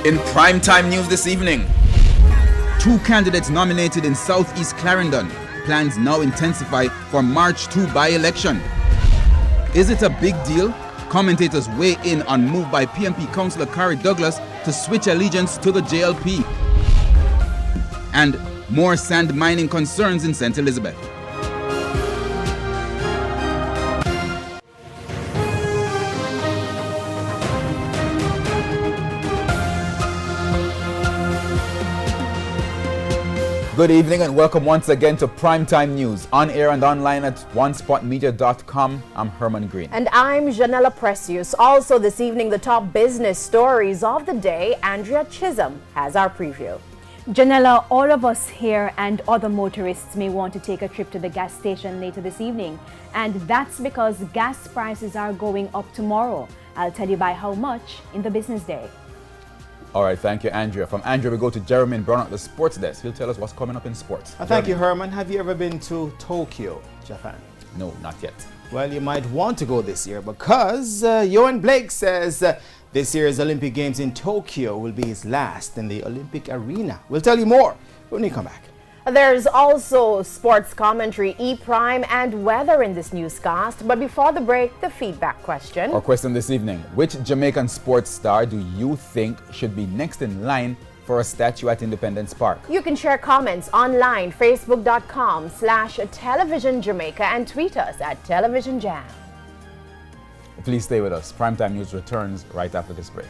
In primetime news this evening, 2 candidates nominated in Southeast Clarendon. Plans now intensify for March 2 by-election. Is it a big deal? Commentators weigh in on move by PMP Councillor Carrie Douglas to switch allegiance to the JLP. And more sand mining concerns in St. Elizabeth. Good evening and welcome once again to Primetime News, on air and online at onespotmedia.com. I'm Herman Green. And I'm Janella Precious. Also this evening, the top business stories of the day. Andrea Chisholm has our preview. Janella, all of us here and other motorists may want to take a trip to the gas station later this evening. And that's because gas prices are going up tomorrow. I'll tell you by how much in the business day. All right, thank you, Andrea. From Andrea, we go to Jeremy Brown at the sports desk. He'll tell us what's coming up in sports. Thank you, Herman. Have you ever been to Tokyo, Japan? No, not yet. Well, you might want to go this year because Johan Blake says this year's Olympic Games in Tokyo will be his last in the Olympic arena. We'll tell you more when we come back. There's also sports commentary, E-Prime, and weather in this newscast. But before the break, the feedback question. Our question this evening: which Jamaican sports star do you think should be next in line for a statue at Independence Park? You can share comments online, facebook.com/television Jamaica, and tweet us at Television Jam. Please stay with us. Primetime News returns right after this break.